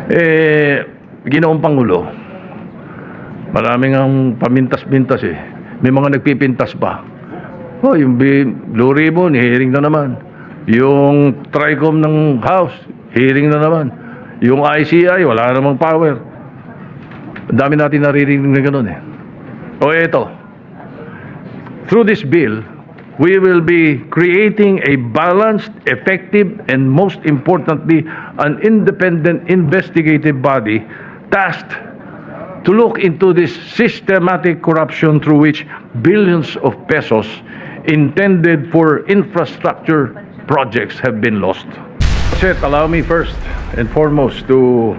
Ginoong Pangulo, maraming ang pamintas-pintas eh. May mga nagpipintas pa. Oh, yung Blue Ribbon, hearing na naman. Yung Tricom ng House, hearing na naman. Yung ICI, wala namang power. Ang dami natin naririnig na gano'n eh. O eto, through this bill, we will be creating a balanced, effective, and most importantly, an independent investigative body tasked to look into this systematic corruption through which billions of pesos intended for infrastructure projects have been lost. Seth, allow me first and foremost to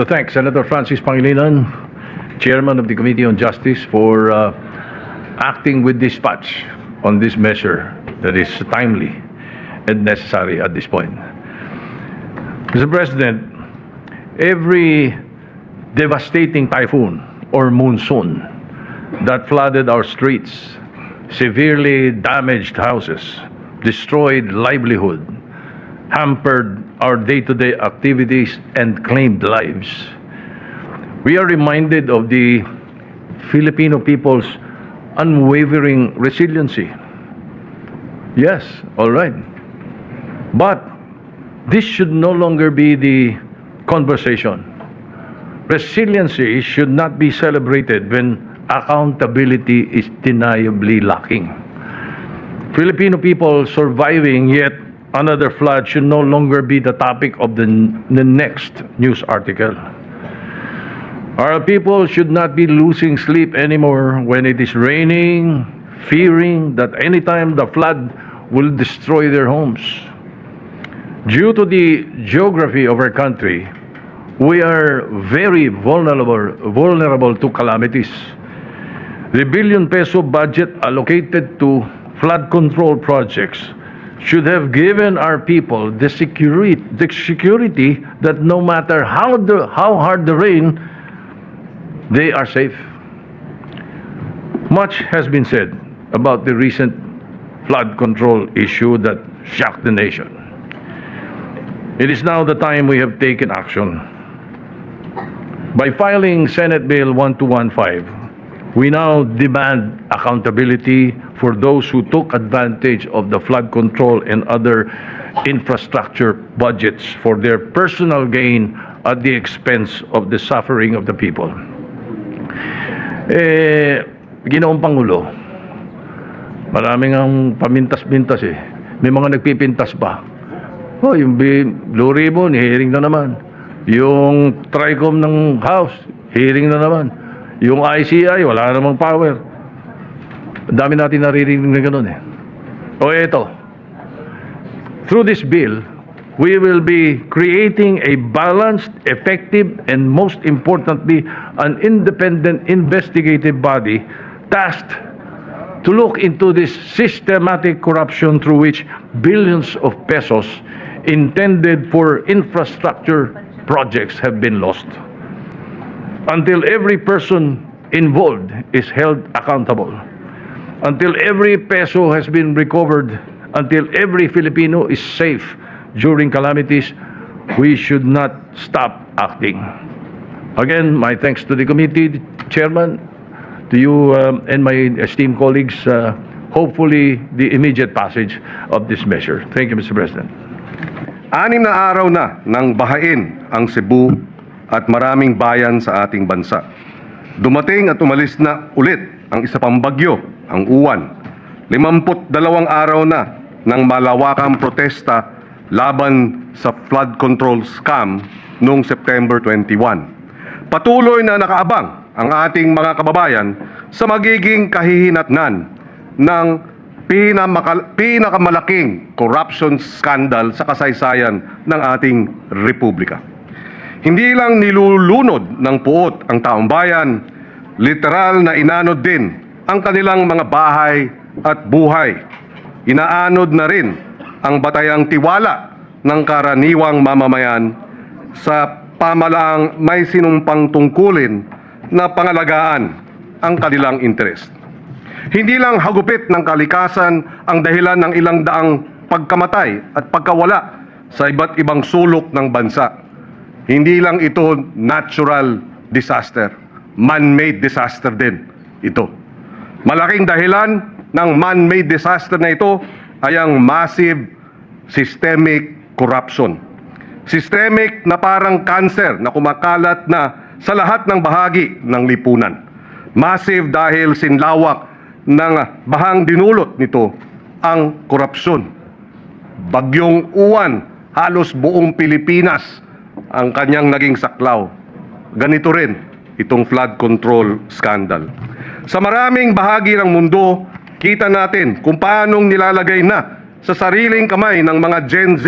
thank Senator Francis Pangilinan, Chairman of the Committee on Justice, for acting with dispatch on this measure that is timely and necessary at this point. Mr. President, every devastating typhoon or monsoon that flooded our streets, severely damaged houses, destroyed livelihood, hampered our day-to-day activities, and claimed lives. We are reminded of the Filipino people's unwavering resiliency. Yes, all right. But this should no longer be the conversation. Resiliency should not be celebrated when accountability is deniably lacking. Filipino people surviving yet another flood should no longer be the topic of the next news article. Our people should not be losing sleep anymore when it is raining, fearing that anytime the flood will destroy their homes. Due to the geography of our country, we are very vulnerable to calamities. The billion-peso budget allocated to flood control projects should have given our people the security that no matter how hard the rain, they are safe. Much has been said about the recent flood control issue that shocked the nation. It is now the time we have taken action. By filing Senate Bill 1215, we now demand accountability for those who took advantage of the flood control and other infrastructure budgets for their personal gain at the expense of the suffering of the people. Ginoong Pangulo, maraming ang pamintas-pintas eh. May mga nagpipintas pa. Oh, yung Blue Ribbon, hearing na naman. Yung Tricom ng House, hearing na naman. Yung ICI, wala namang power. Ang dami natin naririnig na gano'n eh. O eto, through this bill, we will be creating a balanced, effective, and most importantly, an independent investigative body tasked to look into this systematic corruption through which billions of pesos intended for infrastructure projects have been lost. Until every person involved is held accountable, until every peso has been recovered, until every Filipino is safe during calamities, we should not stop acting. Again, my thanks to the committee chairman, to you and my esteemed colleagues. Hopefully, the immediate passage of this measure. Thank you, Mr. President. 6 na araw na nang bahain ang Cebu at maraming bayan sa ating bansa. Dumating at umalis na ulit ang isa pang bagyo, ang Uwan. 52 araw na ng malawakang protesta laban sa flood control scam noong September 21. Patuloy na nakaabang ang ating mga kababayan sa magiging kahihinatnan ng pinakamalaking corruption scandal sa kasaysayan ng ating republika. Hindi lang nilulunod ng puot ang taong bayan, literal na inanod din ang kanilang mga bahay at buhay. Inaanod na rin ang batayang tiwala ng karaniwang mamamayan sa pamalaang may sinumpang tungkulin na pangalagaan ang kanilang interes. Hindi lang hagupit ng kalikasan ang dahilan ng ilang daang pagkamatay at pagkawala sa iba't ibang sulok ng bansa. hindi lang ito natural disaster, man-made disaster din ito. Malaking dahilan ng man-made disaster na ito ay ang massive systemic corruption. Systemic na parang cancer na kumakalat na sa lahat ng bahagi ng lipunan. Massive dahil sinlawak ng bahang dinulot nito ang korupsyon. Bagyong Uwan, halos buong Pilipinas ang kanyang naging saklaw. Ganito rin itong flood control scandal. Sa maraming bahagi ng mundo, kita natin kung paanong nilalagay na sa sariling kamay ng mga Gen Z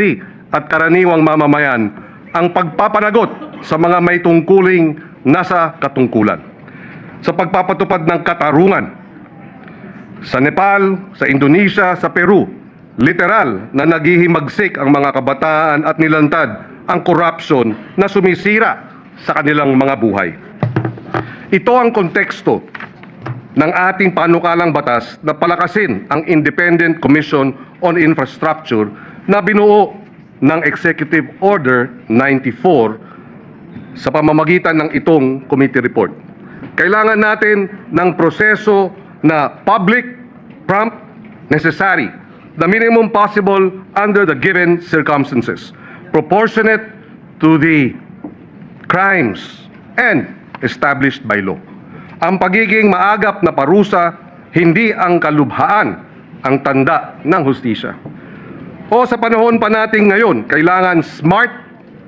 at karaniwang mamamayan ang pagpapanagot sa mga may tungkuling nasa katungkulan. Sa pagpapatupad ng katarungan, sa Nepal, sa Indonesia, sa Peru, literal na naghihimagsik ang mga kabataan at nilantad ang corruption na sumisira sa kanilang mga buhay. Ito ang konteksto ng ating panukalang batas na palakasin ang Independent Commission on Infrastructure na binuo ng Executive Order 94 sa pamamagitan ng itong committee report. Kailangan natin ng proseso na public, prompt, necessary, the minimum possible under the given circumstances, proportionate to the crimes and established by law. Ang pagiging maagap na parusa, hindi ang kalubhaan ang tanda ng hustisya. O sa panahon pa natin ngayon, kailangan smart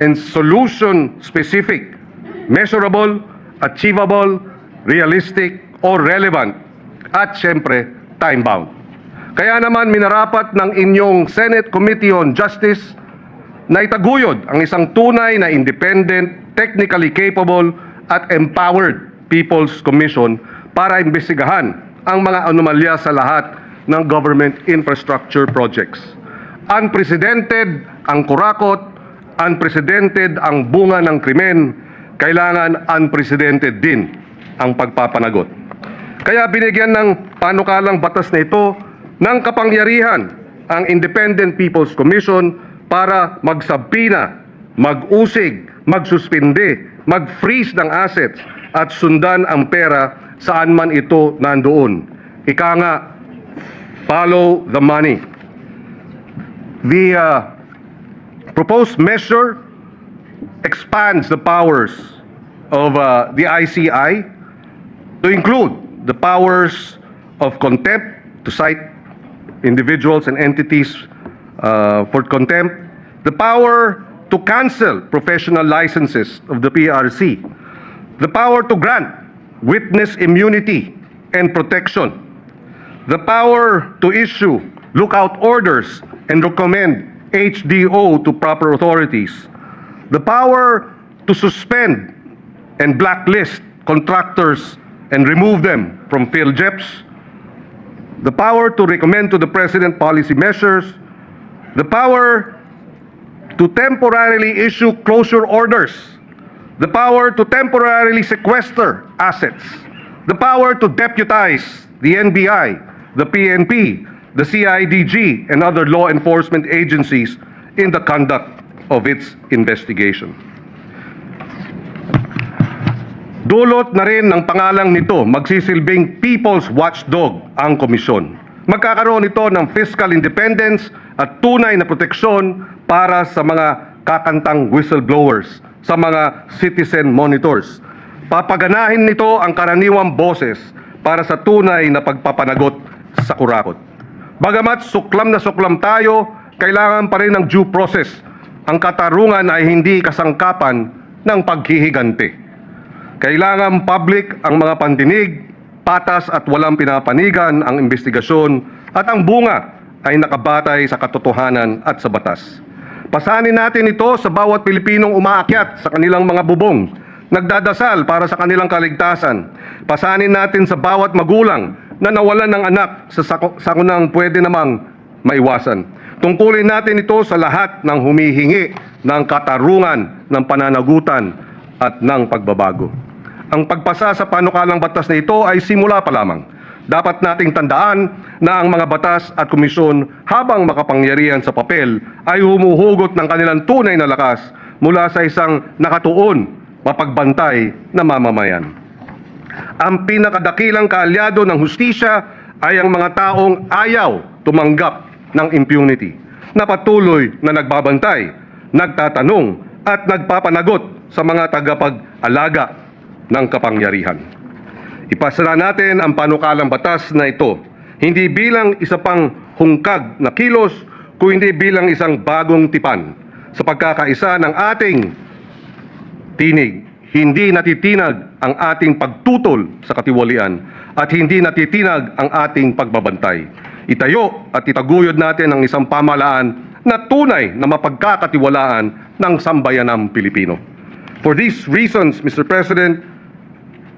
and solution-specific, measurable, achievable, realistic, or relevant, at syempre, time-bound. Kaya naman minarapat ng inyong Senate Committee on Justice na itaguyod ang isang tunay na independent, technically capable, at empowered People's Commission para imbestigahan ang mga anomalya sa lahat ng government infrastructure projects. Unprecedented ang kurakot, unprecedented ang bunga ng krimen, kailangan unprecedented din ang pagpapanagot. Kaya binigyan ng panukalang batas na ito ng kapangyarihan ang Independent People's Commission para magsabina, mag-usig, magsuspinde, mag-freeze ng assets at sundan ang pera saan man ito nandoon. Ika nga, follow the money. The proposed measure expands the powers of the ICI to include the powers of contempt to cite individuals and entities for contempt, the power to cancel professional licenses of the PRC, the power to grant witness immunity and protection, the power to issue lookout orders and recommend HDO to proper authorities, the power to suspend and blacklist contractors and remove them from PhilJeps, the power to recommend to the President policy measures, the power to temporarily issue closure orders, the power to temporarily sequester assets, the power to deputize the NBI, the PNP, the CIDG, and other law enforcement agencies in the conduct of its investigation. Dulot na rin ng pangalang nito, magsisilbing People's Watchdog ang komisyon. Magkakaroon ito ng fiscal independence at tunay na proteksyon para sa mga kakantang whistleblowers, sa mga citizen monitors. Papaganahin nito ang karaniwang boses para sa tunay na pagpapanagot sa kurakot. Bagamat suklam na suklam tayo, kailangan pa rin ng due process. Ang katarungan ay hindi kasangkapan ng paghihigante. Kailangan public ang mga pandinig, patas at walang pinapanigan ang investigasyon at ang bunga ay nakabatay sa katotohanan at sa batas. Pasanin natin ito sa bawat Pilipinong umaakyat sa kanilang mga bubong, nagdadasal para sa kanilang kaligtasan. Pasanin natin sa bawat magulang na nawalan ng anak sa sakunang pwede namang maiwasan. Tungkulin natin ito sa lahat ng humihingi ng katarungan, ng pananagutan at ng pagbabago. Ang pagpasa sa panukalang batas na ito ay simula pa lamang. Dapat nating tandaan na ang mga batas at komisyon habang makapangyarihan sa papel ay humuhugot ng kanilang tunay na lakas mula sa isang nakatuon, mapagbantay na mamamayan. Ang pinakadakilang kaalyado ng hustisya ay ang mga taong ayaw tumanggap ng impunity, na patuloy na nagbabantay, nagtatanong at nagpapanagot sa mga tagapag-alaga ng kapangyarihan. Ipasara natin ang panukalang batas na ito, hindi bilang isa pang hungkag na kilos, kundi bilang isang bagong tipan sa pagkakaisa ng ating tinig. Hindi natitinag ang ating pagtutol sa katiwalian at hindi natitinag ang ating pagbabantay. Itayo at itaguyod natin ang isang pamahalaan na tunay na mapagkakatiwalaan ng sambayanang Pilipino. For these reasons, Mr. President,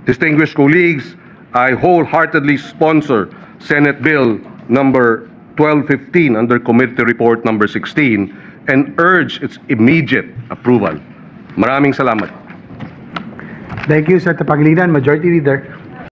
distinguished colleagues, I wholeheartedly sponsor Senate Bill number 1215 under Committee Report number 16 and urge its immediate approval. Maraming salamat. Thank you, Senator Pangilinan, Majority Leader.